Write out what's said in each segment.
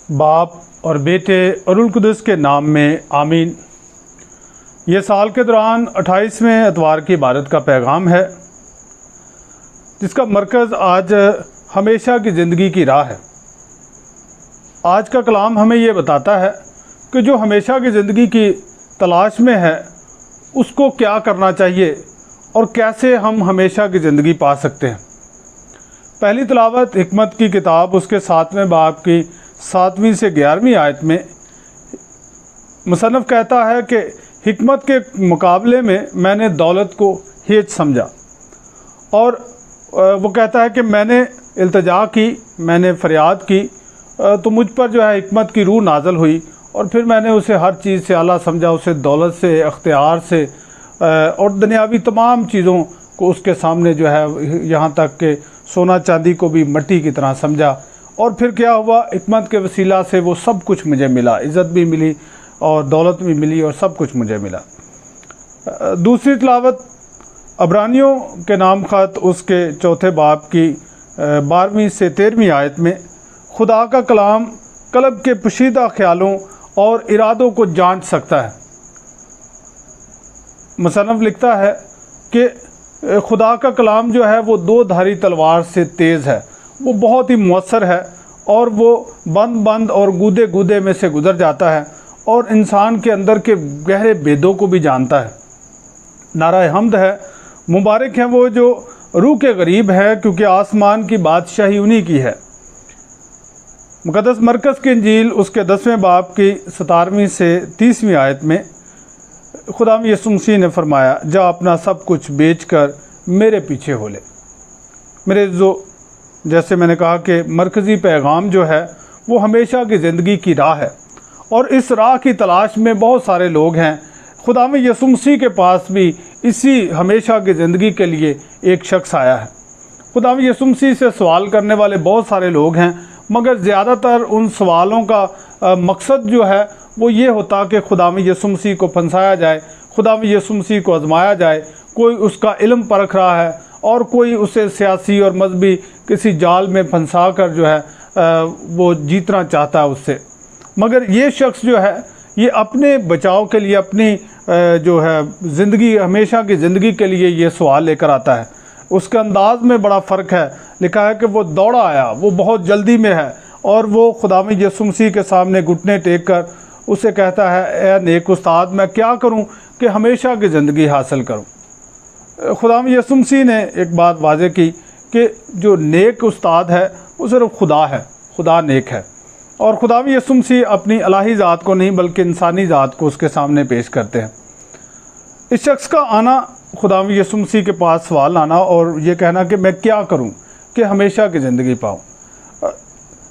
باپ اور بیٹے اور روح القدس کے نام میں آمین۔ یہ سال کے دوران 28ویں اتوار کی عبادت کا پیغام ہے، جس کا مرکز آج ہمیشہ کی زندگی کی راہ ہے۔ آج کا کلام ہمیں یہ بتاتا ہے کہ جو ہمیشہ کی زندگی کی تلاش میں ہے اس کو کیا کرنا چاہیے اور کیسے ہم ہمیشہ کی زندگی پا سکتے ہیں۔ پہلی تلاوت حکمت کی کتاب اس کے 7ویں باب کی 7ویں سے 11ویں آیت میں مصنف کہتا ہے کہ حکمت کے مقابلے میں نے دولت کو ہیچ سمجھا، اور وہ کہتا ہے کہ میں نے التجا کی، میں نے فریاد کی تو مجھ پر جو ہے حکمت کی روح نازل ہوئی، اور پھر میں نے اسے ہر چیز سے اعلیٰ سمجھا، اسے دولت سے، اختیار سے اور دنیاوی تمام چیزوں کو اس کے سامنے جو ہے یہاں تک کہ سونا چاندی کو بھی مٹی کی طرح سمجھا۔ اور پھر کیا ہوا؟ حکمت کے وسیلہ سے وہ سب کچھ مجھے ملا، عزت بھی ملی اور دولت بھی ملی اور سب کچھ مجھے ملا۔ دوسری تلاوت عبرانیوں کے نام خط اس کے 4 باب کی 12ویں سے 13ویں آیت میں خدا کا کلام قلب کے پوشیدہ خیالوں اور ارادوں کو جانچ سکتا ہے۔ مصنف لکھتا ہے کہ خدا کا کلام جو ہے وہ 2 دھاری تلوار سے تیز ہے، وہ بہت ہی مؤثر ہے، اور وہ بند اور گودے گودے میں سے گزر جاتا ہے اور انسان کے اندر کے گہرے بیدوں کو بھی جانتا ہے۔ نعرہ حمد ہے، مبارک ہیں وہ جو روح کے غریب ہے، کیونکہ آسمان کی بادشاہی انہی کی ہے۔ مقدس مرکز کی انجیل اس کے 10ویں باب کی 17ویں سے 30ویں آیت میں خداوند یسوع مسیح نے فرمایا، جا اپنا سب کچھ بیچ کر میرے پیچھے ہو لے۔ میرے جیسے میں نے کہا کہ مرکزی پیغام جو ہے وہ ہمیشہ کی زندگی کی راہ ہے، اور اس راہ کی تلاش میں بہت سارے لوگ ہیں۔ خداوند یسوع مسیح کے پاس بھی اسی ہمیشہ کی زندگی کے لیے ایک شخص آیا ہے۔ خداوند یسوع مسیح سے سوال کرنے والے بہت سارے لوگ ہیں، مگر زیادہ تر ان سوالوں کا مقصد جو ہے وہ یہ ہوتا کہ خداوند یسوع مسیح کو پھنسایا جائے، خداوند یسوع مسیح کو آزمایا جائے۔ کوئی اس کا علم پرکھ رہا ہے اور کوئی اسے سیاسی اور مذہبی کسی جال میں پھنسا کر جو ہے وہ جیتنا چاہتا ہے اس سے۔ مگر یہ شخص جو ہے یہ اپنے بچاؤ کے لیے، اپنی جو ہے زندگی، ہمیشہ کی زندگی کے لیے یہ سوال لے کر آتا ہے۔ اس کے انداز میں بڑا فرق ہے۔ لکھا ہے کہ وہ دوڑا آیا، وہ بہت جلدی میں ہے، اور وہ خداوند یسوع مسیح کے سامنے گھٹنے ٹیک کر اسے کہتا ہے، اے نیک استاد، میں کیا کروں کہ ہمیشہ کی زندگی حاصل کروں۔ خداوند یسوع مسیح نے ایک بات واضح کی کہ جو نیک استاد ہے وہ صرف خدا ہے، خدا نیک ہے، اور خداوند یسوع مسیح اپنی الہی ذات کو نہیں بلکہ انسانی ذات کو اس کے سامنے پیش کرتے ہیں۔ اس شخص کا آنا، خداوند یسوع مسیح کے پاس سوال آنا اور یہ کہنا کہ میں کیا کروں کہ ہمیشہ کی زندگی پاؤں،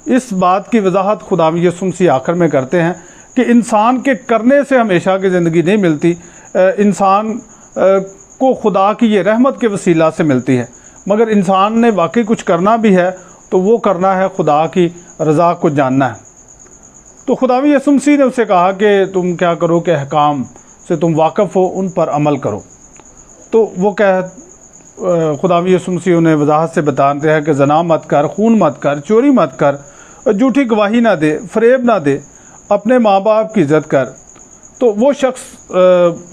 اس بات کی وضاحت خداوند یسوع مسیح آخر میں کرتے ہیں کہ انسان کے کرنے سے ہمیشہ کی زندگی نہیں ملتی، انسان کو خدا کی یہ رحمت کے وسیلہ سے ملتی ہے۔ مگر انسان نے واقعی کچھ کرنا بھی ہے تو وہ کرنا ہے خدا کی رضا کو جاننا ہے۔ تو خداوند یسوع مسیح نے اسے کہا کہ تم کیا کرو کہ احکام سے تم واقف ہو، ان پر عمل کرو۔ تو وہ خداوند یسوع مسیح انہیں وضاحت سے بتاتے ہیں کہ زنا مت کر، خون مت کر، چوری مت کر، جھوٹی گواہی نہ دے، فریب نہ دے، اپنے ماں باپ کی عزت کر۔ تو وہ شخص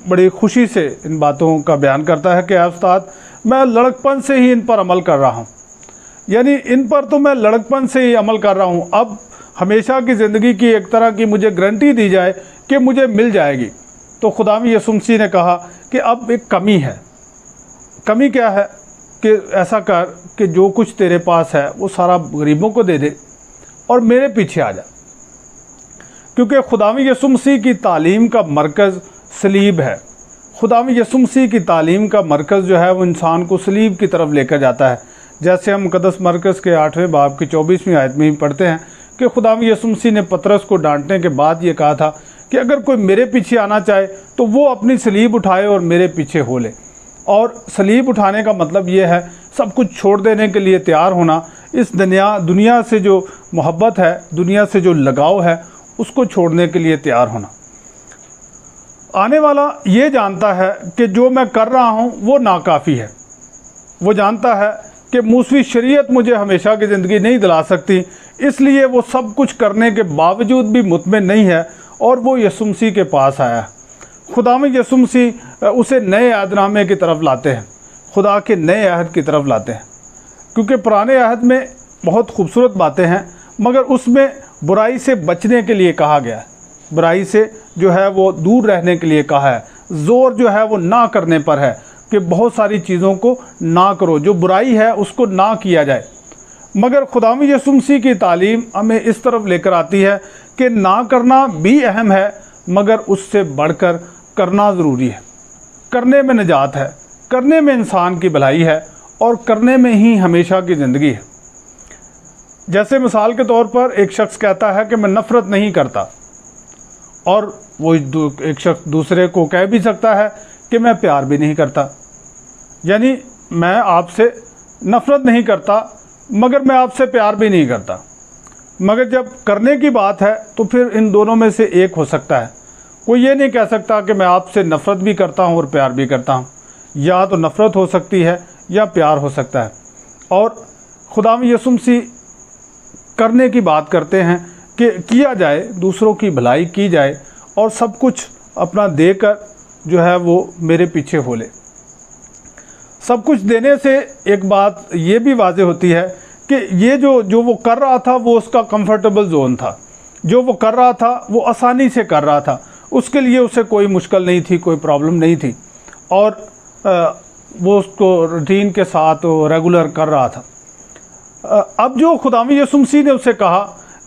بڑی خوشی سے ان باتوں کا بیان کرتا ہے کہ اے استاد، میں لڑکپن سے ہی ان پر عمل کر رہا ہوں، یعنی ان پر تو میں لڑکپن سے ہی عمل کر رہا ہوں، اب ہمیشہ کی زندگی کی ایک طرح کی مجھے گارنٹی دی جائے کہ مجھے مل جائے گی۔ تو خداوند یسوع مسیح نے کہا کہ اب ایک کمی ہے۔ کمی کیا ہے؟ کہ ایسا کر کہ جو کچھ تیرے پاس ہے وہ سارا غریبوں کو دے دے اور میرے پیچھے آ جا۔ کیونکہ خداوند یسوع مسیح کی تعلیم کا مرکز صلیب ہے۔ خداوند یسوع مسیح کی تعلیم کا مرکز جو ہے وہ انسان کو صلیب کی طرف لے کر جاتا ہے، جیسے ہم مقدس مرکز کے 8ویں باب کی 24ویں آیت میں پڑھتے ہیں کہ خداوند یسوع مسیح نے پطرس کو ڈانٹنے کے بعد یہ کہا تھا کہ اگر کوئی میرے پیچھے آنا چاہے تو وہ اپنی صلیب اٹھائے اور میرے پیچھے ہو لے۔ اور صلیب اٹھانے کا مطلب یہ ہے سب کچھ چھوڑ دینے کے لیے تیار ہونا، اس دنیا سے جو محبت ہے، دنیا سے جو لگاؤ ہے، اس کو چھوڑنے کے لیے تیار ہونا۔ آنے والا یہ جانتا ہے کہ جو میں کر رہا ہوں وہ ناکافی ہے۔ وہ جانتا ہے کہ موسوی شریعت مجھے ہمیشہ کی زندگی نہیں دلا سکتی، इसलिए वो सब कुछ करने के बावजूद भी मुतमिन नहीं है और वो यीशु मसीह के पास आया। खुदावंद यीशु मसीह उसे नए अहदनामे की तरफ लाते हैं, खुदा के नए अहद की तरफ लाते हैं, क्योंकि पुराने अहद में बहुत खूबसूरत बातें हैं मगर उसमें बुराई से बचने के लिए कहा गया है, बुराई से जो है वो दूर रहने के लिए कहा है। ज़ोर जो है वो ना करने पर है कि बहुत सारी चीज़ों को ना करो, जो बुराई है उसको ना किया जाए। मगर खुदावंद यीशु मसीह की तालीम हमें इस तरफ लेकर आती है कि ना करना भी अहम है मगर उससे बढ़कर करना ज़रूरी है। करने में निजात है, करने में इंसान की भलाई है और करने में ही हमेशा की ज़िंदगी है। जैसे मिसाल के तौर पर एक शख्स कहता है कि मैं नफ़रत नहीं करता, और वो एक शख्स दूसरे को कह भी सकता है कि मैं प्यार भी नहीं करता, यानी मैं आपसे नफ़रत नहीं करता मगर मैं आपसे प्यार भी नहीं करता। मगर जब करने की बात है तो फिर इन दोनों में से एक हो सकता है। कोई ये नहीं कह सकता कि मैं आपसे नफ़रत भी करता हूँ और प्यार भी करता हूँ, या तो नफ़रत हो सकती है या प्यार हो सकता है। और खुदावंद यीशु मसीह करने की बात करते हैं कि किया जाए, दूसरों की भलाई की जाए और सब कुछ अपना देकर जो है वो मेरे पीछे हो ले। सब कुछ देने से एक बात ये भी वाज़ेह होती है कि ये जो वो कर रहा था वो उसका कंफर्टेबल जोन था, जो वो कर रहा था वो आसानी से कर रहा था, उसके लिए उसे कोई मुश्किल नहीं थी, कोई प्रॉब्लम नहीं थी और वो उसको रूटीन के साथ रेगुलर कर रहा था। अब जो खुदावंद यीशु मसीह ने उसे कहा,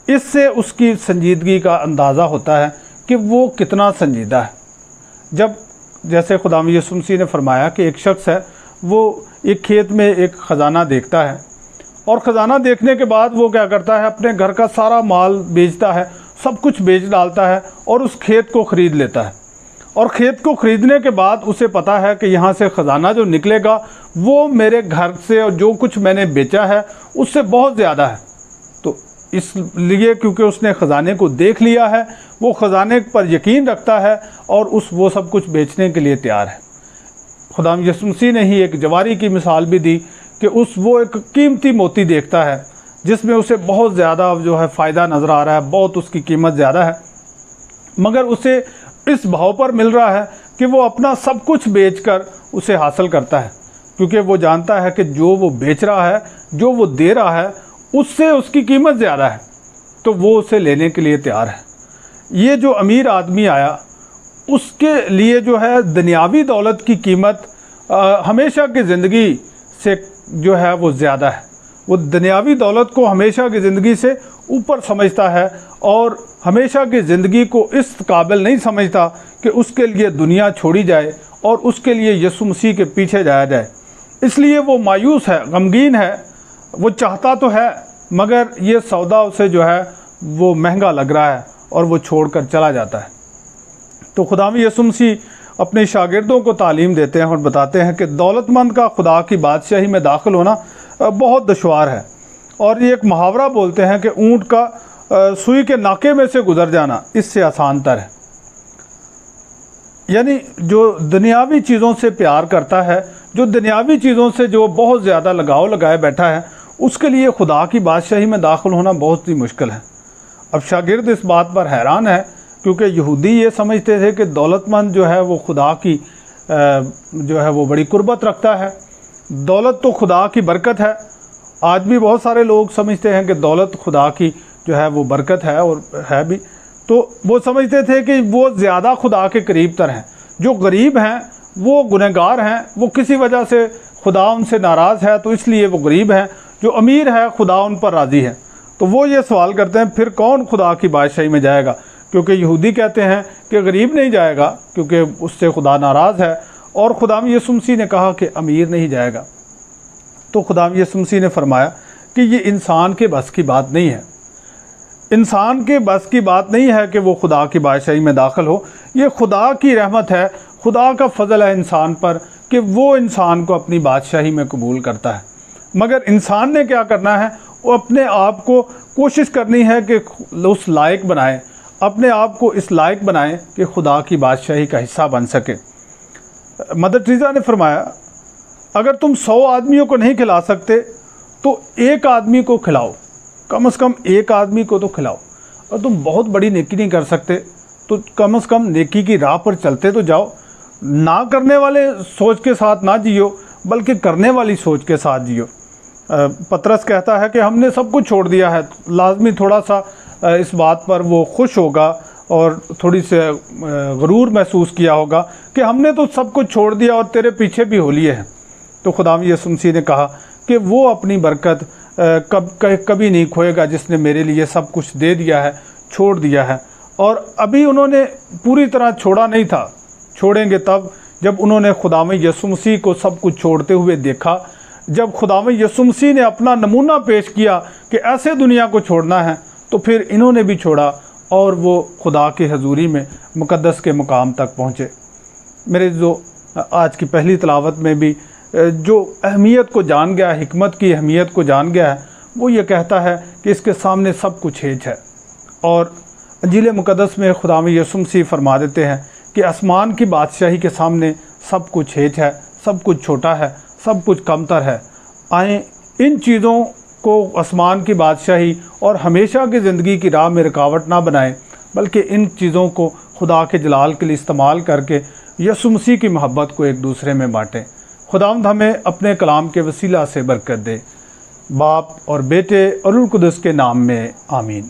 इससे उसकी संजीदगी का अंदाज़ा होता है कि वो कितना संजीदा है। जब जैसे खुदावंद यीशु मसीह ने फरमाया कि एक शख्स है, वो एक खेत में एक ख़जाना देखता है और ख़जाना देखने के बाद वो क्या करता है, अपने घर का सारा माल बेचता है, सब कुछ बेच डालता है और उस खेत को ख़रीद लेता है। और खेत को ख़रीदने के बाद उसे पता है कि यहाँ से ख़जाना जो निकलेगा वो मेरे घर से और जो कुछ मैंने बेचा है उससे बहुत ज़्यादा है। तो इसलिए क्योंकि उसने ख़जाने को देख लिया है, वो ख़जाने पर यकीन रखता है और वो सब कुछ बेचने के लिए तैयार है। खुदावंद यीशु मसीह ने ही एक जवारी की मिसाल भी दी कि वो एक कीमती मोती देखता है जिसमें उसे बहुत ज़्यादा जो है फ़ायदा नज़र आ रहा है, बहुत उसकी कीमत ज़्यादा है, मगर उसे इस भाव पर मिल रहा है कि वो अपना सब कुछ बेचकर उसे हासिल करता है, क्योंकि वो जानता है कि जो वो बेच रहा है, जो वो दे रहा है, उससे उसकी कीमत ज़्यादा है, तो वो उसे लेने के लिए तैयार है। ये जो अमीर आदमी आया उसके लिए जो है दुनियावी दौलत की कीमत हमेशा की ज़िंदगी से जो है वो ज़्यादा है। वो दुनियावी दौलत को हमेशा की ज़िंदगी से ऊपर समझता है और हमेशा की ज़िंदगी को इस काबिल नहीं समझता कि उसके लिए दुनिया छोड़ी जाए और उसके लिए यीशु मसीह के पीछे जाया जाए। इसलिए वो मायूस है, गमगीन है। वो चाहता तो है मगर ये सौदा उसे जो है वो महंगा लग रहा है और वो छोड़कर चला जाता है। तो खुदावंद यीशु मसीह अपने शागिर्दों को तालीम देते हैं और बताते हैं कि दौलतमंद का खुदा की बादशाही में दाखिल होना बहुत दुश्वार है। और ये एक मुहावरा बोलते हैं कि ऊँट का सुई के नाके में से गुजर जाना इससे आसान तर है। यानी जो दुनियावी चीज़ों से प्यार करता है, जो दुनियावी चीज़ों से जो बहुत ज़्यादा लगाव लगाए बैठा है, उसके लिए खुदा की बादशाही में दाखिल होना बहुत ही मुश्किल है। अब शागिर्द इस बात पर हैरान है क्योंकि यहूदी ये समझते थे कि दौलतमंद जो है वो खुदा की जो है वो बड़ी कुर्बत रखता है। दौलत तो खुदा की बरकत है। आज भी बहुत सारे लोग समझते हैं कि दौलत खुदा की जो है वो बरकत है और है भी। तो वो समझते थे कि वो ज़्यादा खुदा के करीब तर हैं। जो गरीब हैं वो गुनहगार हैं, वो किसी वजह से खुदा उनसे नाराज़ है तो इसलिए वो गरीब हैं। जो अमीर है खुदा उन पर राज़ी है। तो वो ये सवाल करते हैं फिर कौन खुदा की बादशाही में जाएगा, क्योंकि यहूदी कहते हैं कि गरीब नहीं जाएगा क्योंकि उससे खुदा नाराज़ है, और खुदावंद यीशु मसीह ने कहा कि अमीर नहीं जाएगा। तो खुदावंद यीशु मसीह ने फरमाया कि ये इंसान के बस की बात नहीं है। इंसान के बस की बात नहीं है कि वो खुदा की बादशाही में दाखिल हो। ये खुदा की रहमत है, खुदा का फजल है इंसान पर कि वो इंसान को अपनी बादशाही में कबूल करता है। मगर इंसान ने क्या करना है, वो अपने आप को कोशिश करनी है कि उस लायक बनाए, अपने आप को इस लायक बनाए कि खुदा की बादशाही का हिस्सा बन सके। मदर टेरेसा ने फरमाया अगर तुम 100 आदमियों को नहीं खिला सकते तो एक आदमी को खिलाओ, कम से कम एक आदमी को तो खिलाओ। और तुम बहुत बड़ी नेकी नहीं कर सकते तो कम से कम नेकी की राह पर चलते तो जाओ। ना करने वाले सोच के साथ ना जियो, बल्कि करने वाली सोच के साथ जियो। पतरस कहता है कि हमने सब कुछ छोड़ दिया है। लाजमी थोड़ा सा इस बात पर वो खुश होगा और थोड़ी से गरूर महसूस किया होगा कि हमने तो सब कुछ छोड़ दिया और तेरे पीछे भी हो लिए हैं। तो खुदावंद यीशु मसीह ने कहा कि वो अपनी बरकत कभी नहीं खोएगा जिसने मेरे लिए सब कुछ दे दिया है, छोड़ दिया है। और अभी उन्होंने पूरी तरह छोड़ा नहीं था, छोड़ेंगे तब जब उन्होंने खुदावंद यीशु मसीह को सब कुछ छोड़ते हुए देखा। जब खुदावंद यीशु मसीह ने अपना नमूना पेश किया कि ऐसे दुनिया को छोड़ना है, तो फिर इन्होंने भी छोड़ा और वो खुदा की हजूरी में मुकद्दस के मुकाम तक पहुँचे। मेरे जो आज की पहली तिलावत में भी जो अहमियत को जान गया, हिकमत की अहमियत को जान गया है, वो ये कहता है कि इसके सामने सब कुछ हेज है। और इंजील मुकद्दस में खुदावंद यीशु मसीह फरमा देते हैं कि आसमान की बादशाही के सामने सब कुछ हेज है, सब कुछ छोटा है, सब कुछ कमतर है। आए इन चीज़ों को आसमान की बादशाही और हमेशा की ज़िंदगी की राह में रुकावट ना बनाएं, बल्कि इन चीज़ों को खुदा के जलाल के लिए इस्तेमाल करके यीशु मसीह की मोहब्बत को एक दूसरे में बांटें। खुदावंद हमें अपने कलाम के वसीला से बरकत दे। बाप और बेटे और रूह कुदस के नाम में आमीन।